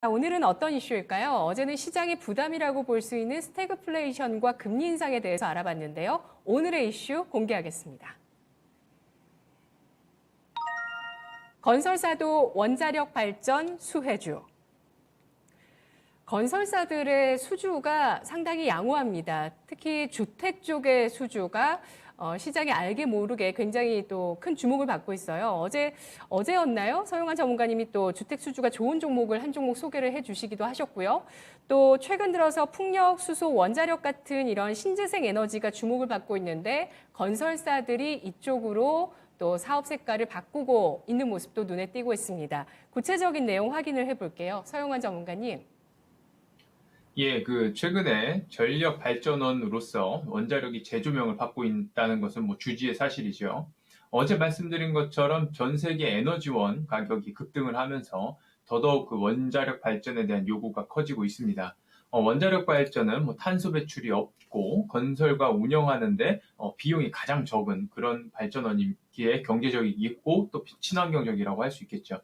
오늘은 어떤 이슈일까요? 어제는 시장의 부담이라고 볼 수 있는 스태그플레이션과 금리 인상에 대해서 알아봤는데요. 오늘의 이슈 공개하겠습니다. 건설사도 원자력 발전 수혜주. 건설사들의 수주가 상당히 양호합니다. 특히 주택 쪽의 수주가 시장이 알게 모르게 굉장히 또 큰 주목을 받고 있어요. 어제였나요? 서영한 전문가님이 또 주택 수주가 좋은 종목을 한 종목 소개를 해주시기도 하셨고요. 또 최근 들어서 풍력, 수소, 원자력 같은 이런 신재생 에너지가 주목을 받고 있는데 건설사들이 이쪽으로 또 사업 색깔을 바꾸고 있는 모습도 눈에 띄고 있습니다. 구체적인 내용 확인을 해볼게요. 서영한 전문가님. 예, 최근에 전력 발전원으로서 원자력이 재조명을 받고 있다는 것은 주지의 사실이죠. 어제 말씀드린 것처럼 전 세계 에너지원 가격이 급등을 하면서 더더욱 원자력 발전에 대한 요구가 커지고 있습니다. 원자력 발전은 탄소 배출이 없고 건설과 운영하는데 비용이 가장 적은 그런 발전원이기에 경제적이고 또 친환경적이라고 할 수 있겠죠.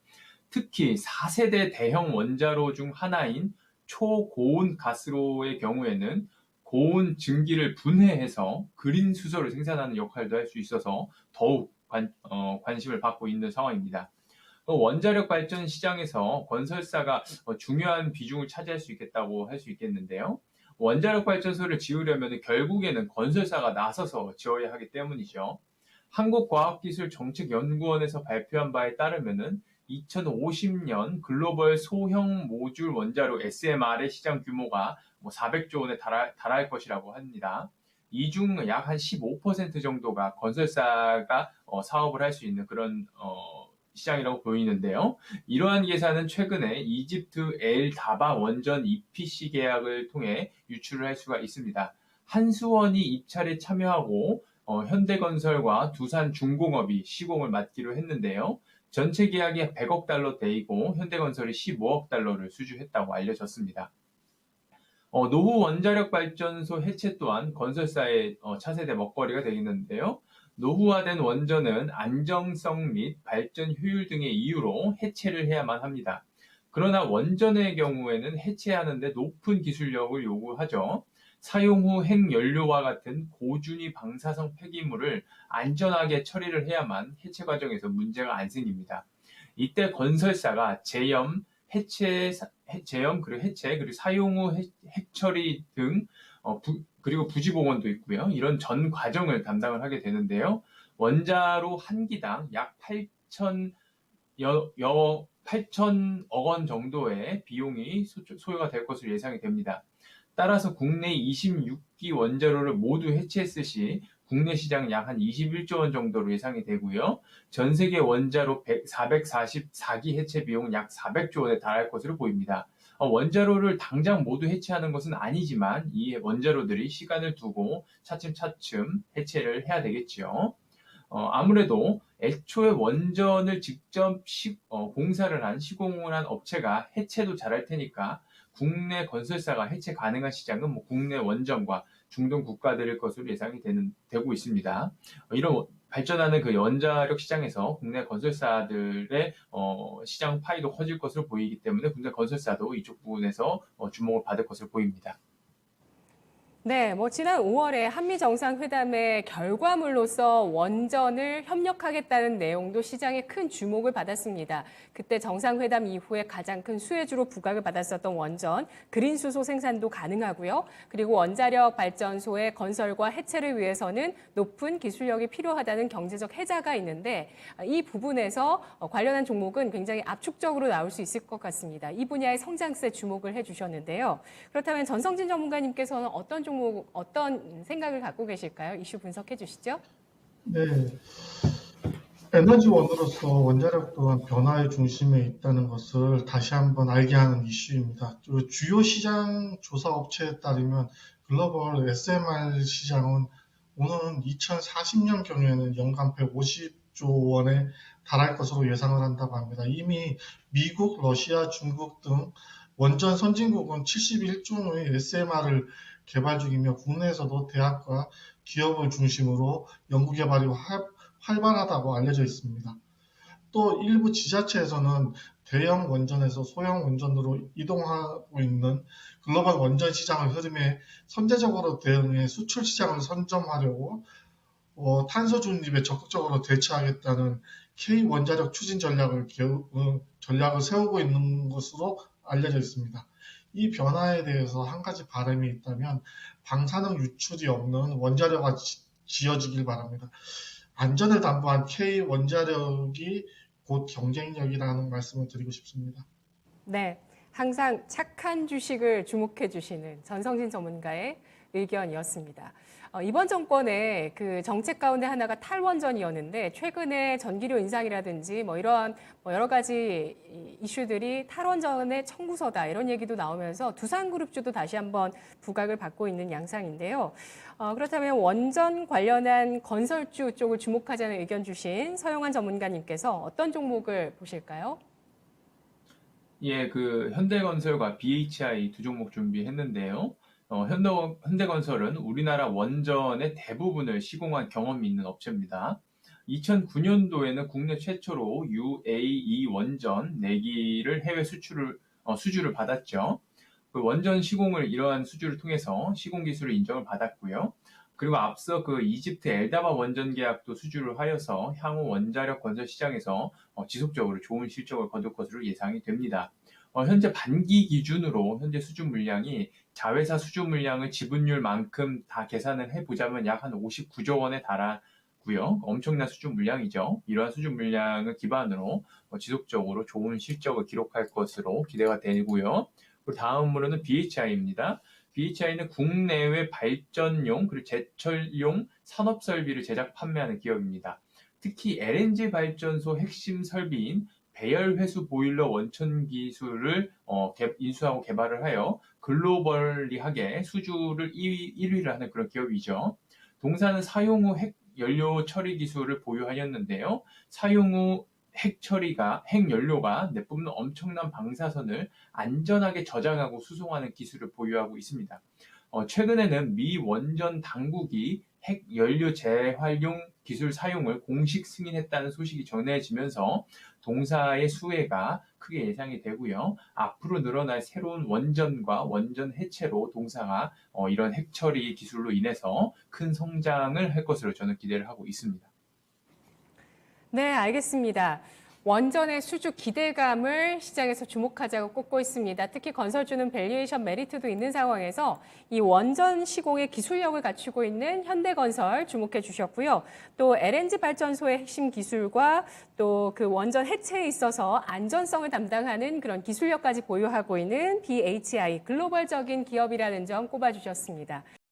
특히 4세대 대형 원자로 중 하나인 초고온 가스로의 경우에는 고온 증기를 분해해서 그린 수소를 생산하는 역할도 할 수 있어서 더욱 관심을 받고 있는 상황입니다. 원자력 발전 시장에서 건설사가 중요한 비중을 차지할 수 있겠다고 할 수 있겠는데요. 원자력 발전소를 지으려면 결국에는 건설사가 나서서 지어야 하기 때문이죠. 한국과학기술정책연구원에서 발표한 바에 따르면은 2050년 글로벌 소형 모듈 원자로 SMR의 시장 규모가 400조 원에 달할 것이라고 합니다. 이 중 약 한 15% 정도가 건설사가 사업을 할 수 있는 그런 시장이라고 보이는데요. 이러한 계산은 최근에 이집트 엘 다바 원전 EPC 계약을 통해 유출을 할 수가 있습니다. 한수원이 입찰에 참여하고 현대건설과 두산중공업이 시공을 맡기로 했는데요. 전체 계약이 100억 달러 대이고 현대건설이 15억 달러를 수주했다고 알려졌습니다. 노후 원자력 발전소 해체 또한 건설사의 차세대 먹거리가 되겠는데요. 노후화된 원전은 안정성 및 발전 효율 등의 이유로 해체를 해야만 합니다. 그러나 원전의 경우에는 해체하는데 높은 기술력을 요구하죠. 사용 후 핵연료와 같은 고준위 방사성 폐기물을 안전하게 처리를 해야만 해체 과정에서 문제가 안 생깁니다. 이때 건설사가 제염, 그리고 해체, 그리고 사용 후 핵처리 등, 그리고 부지복원도 있고요. 이런 전 과정을 담당을 하게 되는데요. 원자로 한 기당 약 8천억 원 정도의 비용이 소요가 될 것으로 예상이 됩니다. 따라서 국내 26기 원자로를 모두 해체했을 시 국내 시장 약 한 21조 원 정도로 예상이 되고요. 전 세계 원자로 444기 해체 비용 약 400조 원에 달할 것으로 보입니다. 원자로를 당장 모두 해체하는 것은 아니지만 이 원자로들이 시간을 두고 차츰차츰 해체를 해야 되겠죠. 아무래도 애초에 원전을 직접 공사를 한 시공을 한 업체가 해체도 잘할 테니까 국내 건설사가 해체 가능한 시장은 국내 원전과 중동 국가들일 것으로 예상이 되고 있습니다. 이런 발전하는 원자력 시장에서 국내 건설사들의 시장 파이도 커질 것으로 보이기 때문에 국내 건설사도 이쪽 부분에서 주목을 받을 것으로 보입니다. 네, 지난 5월에 한미 정상회담의 결과물로서 원전을 협력하겠다는 내용도 시장에 큰 주목을 받았습니다. 그때 정상회담 이후에 가장 큰 수혜주로 부각을 받았었던 원전, 그린 수소 생산도 가능하고요. 그리고 원자력 발전소의 건설과 해체를 위해서는 높은 기술력이 필요하다는 경제적 해자가 있는데 이 부분에서 관련한 종목은 굉장히 압축적으로 나올 수 있을 것 같습니다. 이 분야의 성장세 주목을 해주셨는데요. 그렇다면 전성진 전문가님께서는 어떤 생각을 갖고 계실까요? 이슈 분석해 주시죠. 네, 에너지원으로서 원자력 또한 변화의 중심에 있다는 것을 다시 한번 알게 하는 이슈입니다. 주요 시장 조사 업체에 따르면 글로벌 SMR 시장은 오는 2040년 경우에는 연간 150조 원에 달할 것으로 예상을 한다고 합니다. 이미 미국, 러시아, 중국 등 원전 선진국은 71종의 SMR을 개발 중이며 국내에서도 대학과 기업을 중심으로 연구개발이 활발하다고 알려져 있습니다. 또 일부 지자체에서는 대형 원전에서 소형 원전으로 이동하고 있는 글로벌 원전 시장의 흐름에 선제적으로 대응해 수출 시장을 선점하려고 탄소 중립에 적극적으로 대처하겠다는 K 원자력 추진 전략을 세우고 있는 것으로 알려져 있습니다. 이 변화에 대해서 한 가지 바람이 있다면 방사능 유출이 없는 원자력이 지어지길 바랍니다. 안전을 담보한 K 원자력이 곧 경쟁력이라는 말씀을 드리고 싶습니다. 네, 항상 착한 주식을 주목해 주시는 전성진 전문가의 의견이었습니다. 이번 정권의 그 정책 가운데 하나가 탈원전이었는데 최근에 전기료 인상이라든지 이런 여러 가지 이슈들이 탈원전의 청구서다 이런 얘기도 나오면서 두산그룹주도 다시 한번 부각을 받고 있는 양상인데요. 그렇다면 원전 관련한 건설주 쪽을 주목하자는 의견 주신 서영환 전문가님께서 어떤 종목을 보실까요? 예, 그 현대건설과 BHI 두 종목 준비했는데요. 현대건설은 우리나라 원전의 대부분을 시공한 경험이 있는 업체입니다. 2009년도에는 국내 최초로 UAE 원전 4기를 해외 수주를 받았죠. 그 원전 시공을 이러한 수주를 통해서 시공 기술을 인정을 받았고요. 그리고 앞서 그 이집트 엘다바 원전 계약도 수주를 하여서 향후 원자력 건설 시장에서 지속적으로 좋은 실적을 거둘 것으로 예상이 됩니다. 현재 반기 기준으로 현재 수주 물량이 자회사 수주 물량을 지분율만큼 다 계산을 해보자면 약 한 59조 원에 달하고요. 엄청난 수주 물량이죠. 이러한 수주 물량을 기반으로 지속적으로 좋은 실적을 기록할 것으로 기대가 되고요. 그리고 다음으로는 BHI입니다. BHI는 국내외 발전용 그리고 제철용 산업 설비를 제작 판매하는 기업입니다. 특히 LNG 발전소 핵심 설비인 배열 회수 보일러 원천 기술을 인수하고 개발을 하여 글로벌리하게 수주를 1위를 하는 그런 기업이죠. 동사는 사용 후 핵 연료 처리 기술을 보유하였는데요. 사용 후 핵 연료가 내뿜는 엄청난 방사선을 안전하게 저장하고 수송하는 기술을 보유하고 있습니다. 최근에는 미 원전 당국이 핵 연료 재활용 기술 사용을 공식 승인했다는 소식이 전해지면서 동사의 수혜가 크게 예상이 되고요. 앞으로 늘어날 새로운 원전과 원전 해체로 동사가 이런 핵 처리 기술로 인해서 큰 성장을 할 것으로 저는 기대를 하고 있습니다. 네, 알겠습니다. 원전의 수주 기대감을 시장에서 주목하자고 꼽고 있습니다. 특히 건설주는 밸류에이션 메리트도 있는 상황에서 이 원전 시공의 기술력을 갖추고 있는 현대건설 주목해 주셨고요. 또 LNG 발전소의 핵심 기술과 또 그 원전 해체에 있어서 안전성을 담당하는 그런 기술력까지 보유하고 있는 BHI 글로벌적인 기업이라는 점 꼽아주셨습니다.